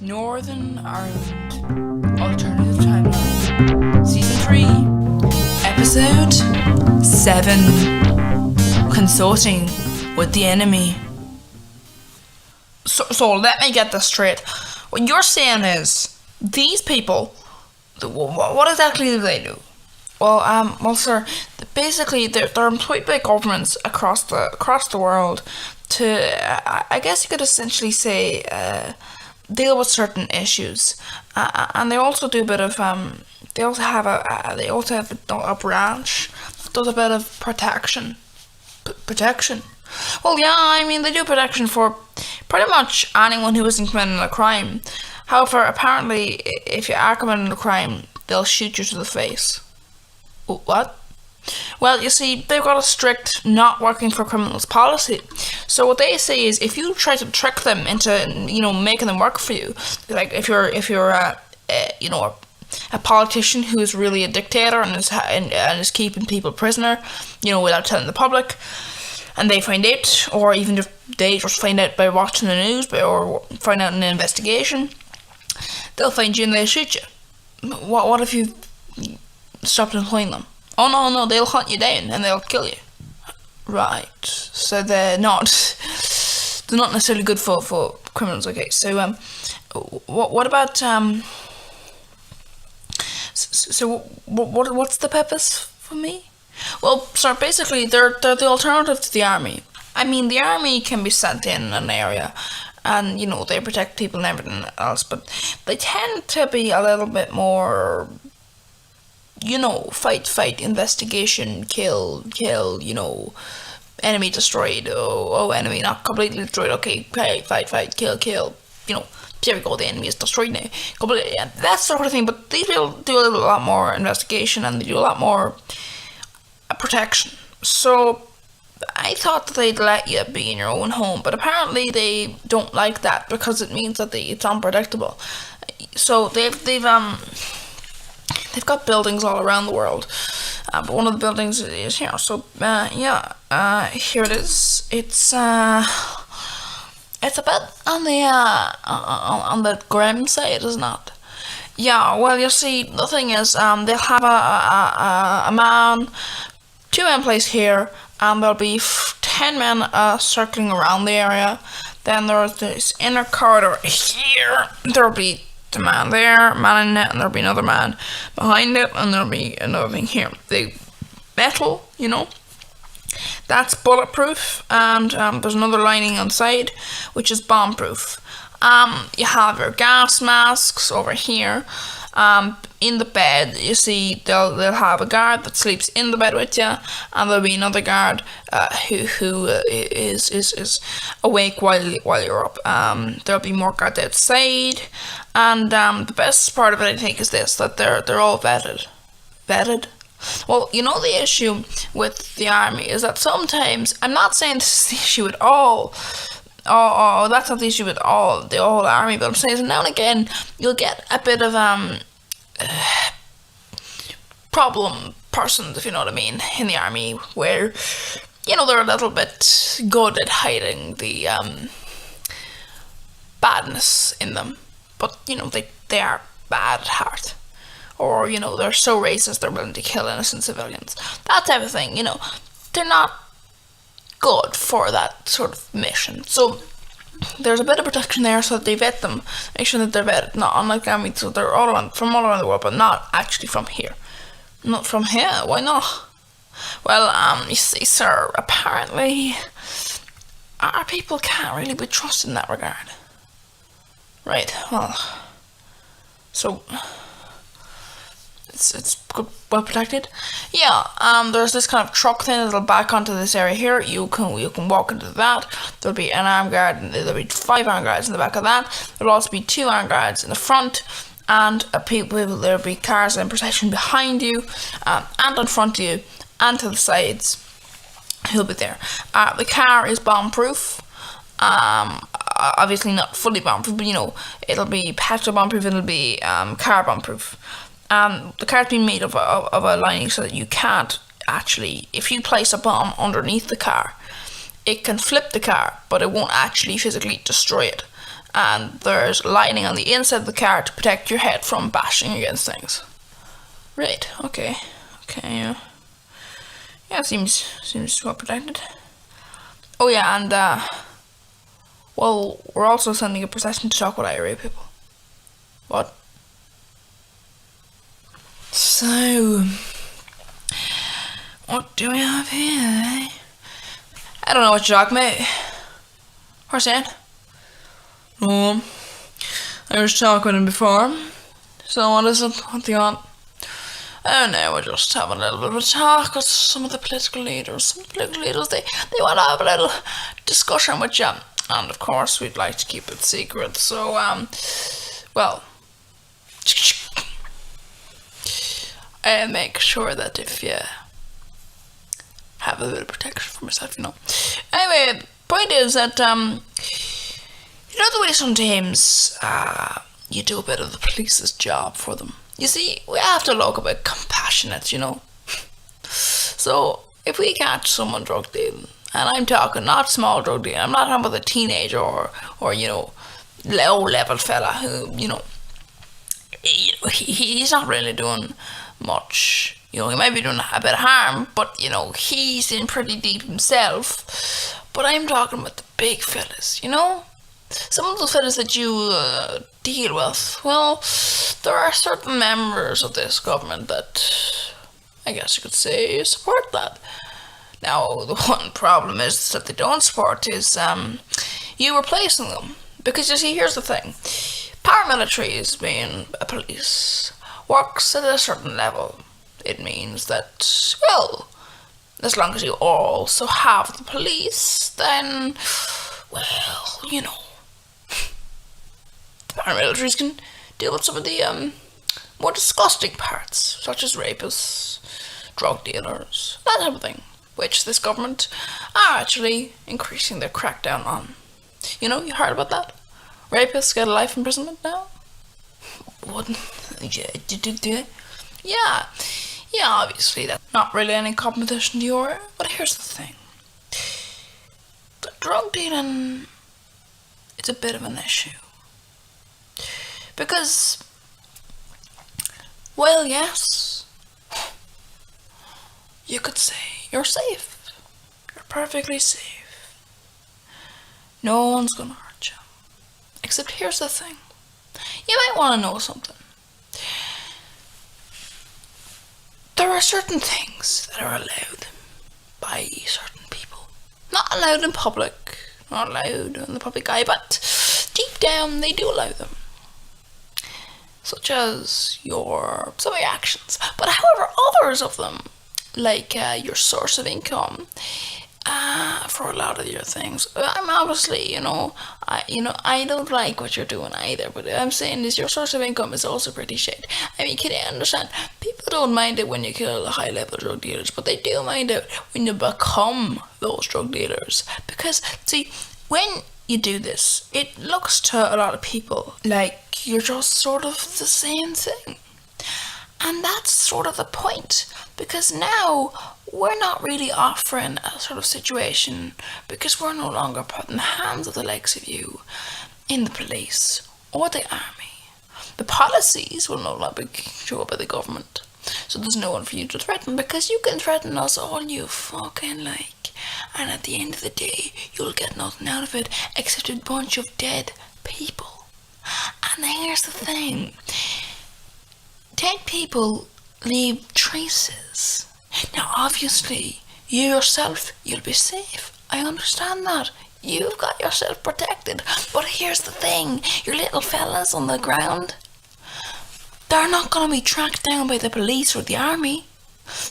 Northern Ireland Alternative Timeline Season 3 Episode 7 Consulting with the Enemy. So let me get this straight. What you're saying is, these people, what exactly do they do? Well, sir, basically they're employed by governments across the world to, I guess you could essentially say, deal with certain issues, and they also do a bit of they also have a branch that does a bit of protection. Well, yeah, I mean they do protection for pretty much anyone who isn't committing a crime. However, apparently, if you are committing a crime, they'll shoot you to the face. What? Well, you see, they've got a strict not working for criminals policy. So what they say is, if you try to trick them into, making them work for you, like if you're a politician who is really a dictator and is keeping people prisoner, without telling the public, and they find out, or even if they just find out by watching the news, or find out in an investigation, they'll find you and they'll shoot you. What if you stopped employing them? Oh no, they'll hunt you down and they'll kill you. Right. So they're not necessarily good for criminals. Okay. So what about what's the purpose for me? Well, so basically they're the alternative to the army. I mean, the army can be sent in an area and they protect people and everything else, but they tend to be a little bit more fight, investigation, kill, enemy destroyed, enemy not completely destroyed, okay, fight, kill, here we go, the enemy is destroyed now, completely, that sort of thing. But these people do a lot more investigation and they do a lot more protection. So I thought that they'd let you be in your own home, but apparently they don't like that because it means that it's unpredictable. So they've got buildings all around the world, but one of the buildings is here. So here it is. It's a bit on the grim side, isn't it? Yeah. Well, you see, the thing is, they'll have a man, 2 men placed here, and there'll be 10 men circling around the area. Then there's this inner corridor here. There'll be the man there, man in it, and there'll be another man behind it, and there'll be another thing here. The metal, that's bulletproof, and there's another lining on the side, which is bomb-proof. You have your gas masks over here. In the bed, you see, they'll have a guard that sleeps in the bed with you, and there'll be another guard who is awake while you're up. There'll be more guards outside, and the best part of it, I think, is this: that they're all vetted. Vetted. Well, the issue with the army is that sometimes, I'm not saying this is the issue at all. Oh, that's not the issue with the whole army, but I'm saying now and again you'll get a bit of problem persons, if you know what I mean, in the army, where they're a little bit good at hiding the badness in them, but they are bad at heart, or they're so racist they're willing to kill innocent civilians, that type of thing. They're not good for that sort of mission. So there's a bit of protection there, so that they vet them, make sure that they're vetted, not unlike the army, so they're from all around the world, but not actually from here. Not from here? Why not? Well, you see, sir, apparently our people can't really be trusted in that regard. Right, well, so it's good, well protected. Yeah, there's this kind of truck thing that'll back onto this area here. You can walk into that. There'll be an armed guard, and there'll be 5 armed guards in the back of that. There'll also be 2 armed guards in the front, and there'll be cars in procession behind you, and in front of you, and to the sides. Who'll be there? The car is bomb-proof. Obviously not fully bomb-proof, but it'll be petrol bomb-proof. It'll be car bomb-proof. The car's been made of a lining so that you can't actually, if you place a bomb underneath the car, it can flip the car, but it won't actually physically destroy it. and there's lining on the inside of the car to protect your head from bashing against things. Right, okay, yeah. Yeah, seems well protected. Oh yeah, and well, we're also sending a procession to talk with IRA people. What? So, what do we have here, eh? I don't know what you're talking about. What's that? I was talking with him before. So what is it? What do you want? Oh no, we're just having a little bit of a talk with some of the political leaders. They want to have a little discussion with you. And of course, we'd like to keep it secret. So, well, I'll make sure that if you have a bit of protection for myself, you know. Anyway, point is that, you know the way sometimes, you do a bit of the police's job for them. You see, we have to look a bit compassionate, you know. So, if we catch someone drug dealing, and I'm talking not small drug dealing, I'm not talking about a teenager or you know, low-level fella who, you know, he's not really doing much. You know, he might be doing a bit of harm, but, you know, he's in pretty deep himself. But I'm talking about the big fellas, you know? Some of those fellas that you deal with, well, there are certain members of this government that, I guess you could say, support that. Now, the one problem is that they don't support is you replacing them. Because, you see, here's the thing. Paramilitaries, being a police, works at a certain level. It means that, well, as long as you also have the police, then, well, you know, the paramilitaries can deal with some of the more disgusting parts, such as rapists, drug dealers, that type of thing, which this government are actually increasing their crackdown on. You know, you heard about that? Rapists get a life imprisonment now? What? Yeah, obviously that's not really any competition to your, but here's the thing. The drug dealing is a bit of an issue. Because, well, yes, you could say you're safe. You're perfectly safe. No one's gonna hurt you. Except here's the thing. You might want to know something. There are certain things that are allowed by certain people. Not allowed in public, not allowed in the public eye, but deep down they do allow them. Such as some of your actions. But however, others of them, like your source of income, for a lot of your things. I'm obviously, I don't like what you're doing either, but I'm saying is your source of income is also pretty shit. I mean, can you understand? People don't mind it when you kill high-level drug dealers, but they do mind it when you become those drug dealers. Because, see, when you do this, it looks to a lot of people like you're just sort of the same thing. And that's sort of the point, because now we're not really offering a sort of situation, because we're no longer putting the hands of the likes of you in the police or the army. The policies will no longer be controlled by the government, so there's no one for you to threaten, because you can threaten us all you fucking like, and at the end of the day, you'll get nothing out of it except a bunch of dead people. And here's the thing. Dead people leave traces. Now, obviously, you yourself, you'll be safe. I understand that. You've got yourself protected. But here's the thing. Your little fellas on the ground, they're not going to be tracked down by the police or the army.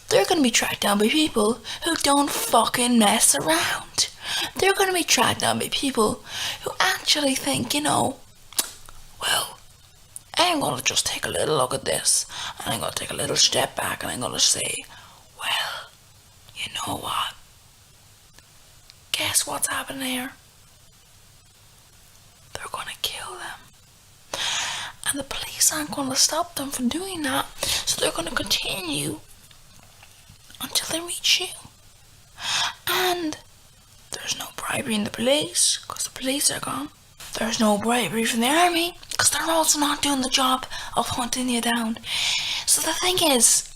They're going to be tracked down by people who don't fucking mess around. They're going to be tracked down by people who actually think, well, I'm going to just take a little look at this, and I'm going to take a little step back, and I'm going to say, well, you know what? Guess what's happening here? They're going to kill them. And the police aren't going to stop them from doing that, so they're going to continue until they reach you. And there's no bribery in the police, because the police are gone. there's no bribery from the army because they're also not doing the job of hunting you down. So the thing is,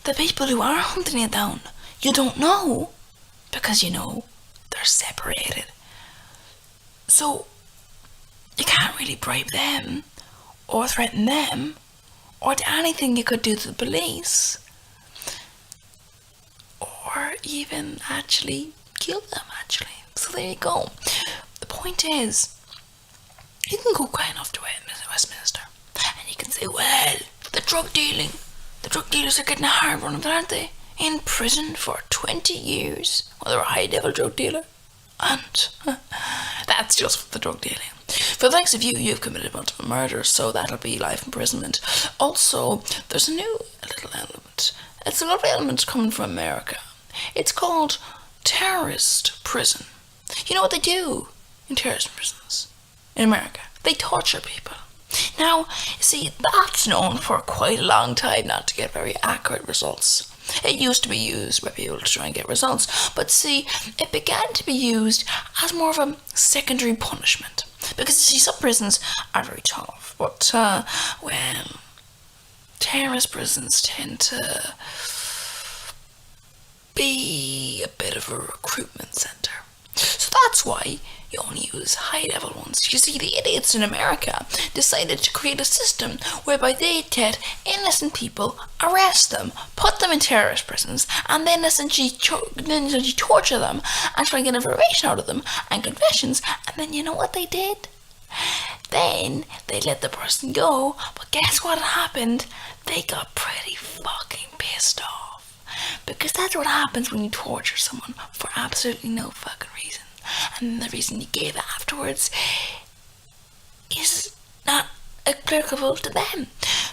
the people who are hunting you down, you don't know because they're separated. So you can't really bribe them or threaten them or do anything you could do to the police or even actually kill them actually. So there you go. The point is, you can go crying off to Westminster and you can say, well, the drug dealers are getting a hard run of it, aren't they? In prison for 20 years. Well, they're a high level drug dealer. And that's just for the drug dealing. For the likes of you, you've committed multiple murders, so that'll be life imprisonment. Also, there's a new little element. It's a lovely element coming from America. It's called terrorist prison. You know what they do in terrorist prisons in America? They torture people. Now, see, that's known for quite a long time not to get very accurate results. It used to be used by people to try and get results, but see, it began to be used as more of a secondary punishment. Because, you see, some prisons are very tough, but, well, terrorist prisons tend to be a bit of a recruitment centre. So that's why you only use high-level ones. You see, the idiots in America decided to create a system whereby they let innocent people, arrest them, put them in terrorist prisons, and then essentially torture them and try and get information out of them and confessions. And then you know what they did? Then they let the person go, but guess what happened? They got pretty fucking pissed off. Because that's what happens when you torture someone for absolutely no fucking reason. And the reason you gave afterwards is not applicable to them.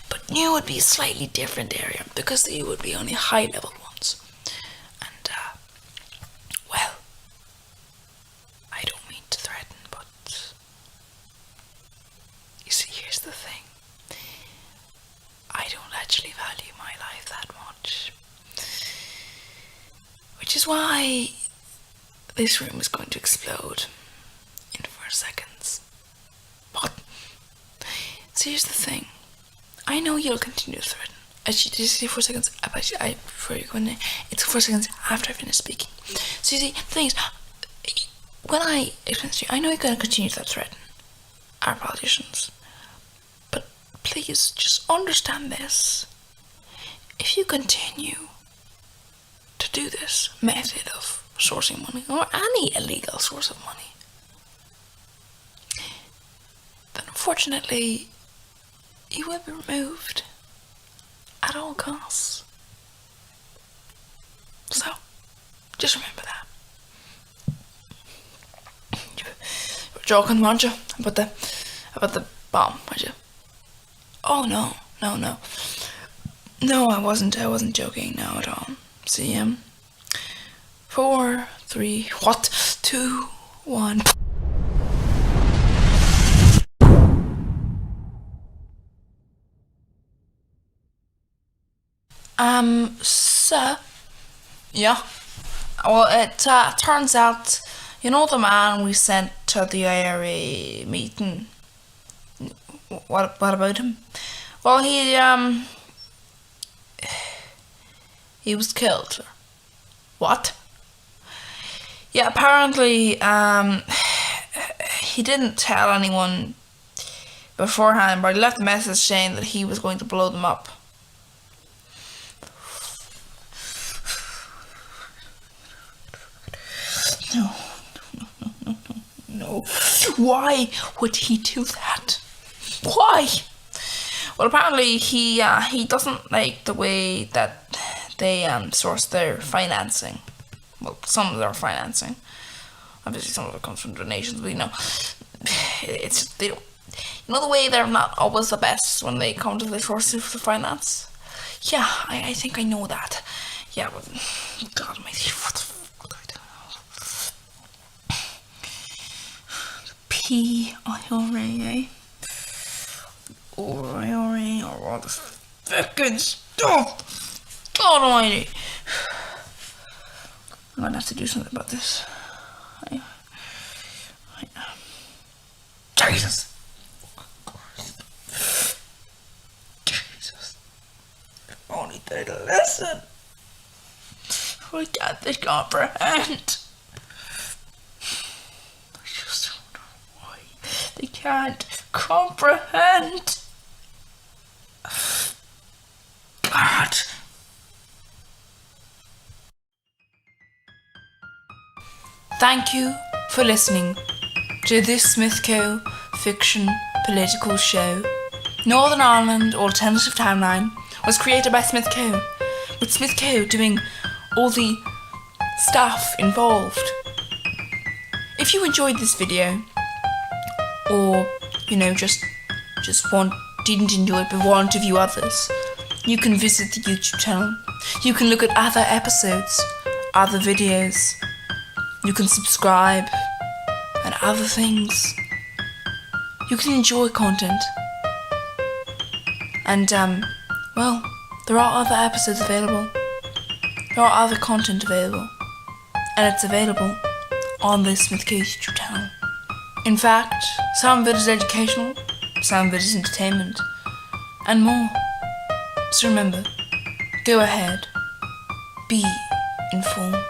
But you would be a slightly different area because you would be only high level ones. And, well, I don't mean to threaten, but you see, here's the thing. I don't actually value my life that much. Which is why this room is going to explode in 4 seconds. What? So here's the thing. I know you'll continue to threaten. Actually, did you say 4 seconds? Before you go in there, it's 4 seconds after I finish speaking. So you see, the thing is, when I explain to you, I know you're going to continue to threaten our politicians. But please, just understand this. If you continue to do this method of sourcing money, or any illegal source of money, then unfortunately you will be removed at all costs. So, just remember that. You were joking, weren't you? About the bomb, weren't you? Oh no. No, I wasn't joking, no, at all. See, 4, 3, 2, 1. Sir? Yeah? Well, it turns out, the man we sent to the IRA meeting, what about him? Well, he was killed, sir. What? Yeah, apparently, he didn't tell anyone beforehand, but he left a message saying that he was going to blow them up. No. Why would he do that? Why? Well, apparently he doesn't like the way that they source their financing. Well, some of their financing. Obviously, some of it comes from donations, but it's they don't. The way they're not always the best when they come to the sources of the finance. Yeah, I think I know that. Yeah, but God almighty, what the fuck? PIRA, or all this fucking stuff. God almighty. I'm gonna have to do something about this. Jesus. Jesus. If only they'd listen. Why can't they comprehend? I just don't know why they can't comprehend. God. Thank you for listening to this Smithco fiction political show. Northern Ireland Alternative Timeline was created by Smithco, with Smithco doing all the stuff involved. If you enjoyed this video, or didn't enjoy it but want to view others, you can visit the YouTube channel. You can look at other episodes, other videos. You can subscribe and other things. You can enjoy content. And there are other episodes available. There are other content available. And it's available on the Smithco YouTube channel. In fact, some of it is educational, some of it is entertainment, and more. So remember, go ahead, be informed.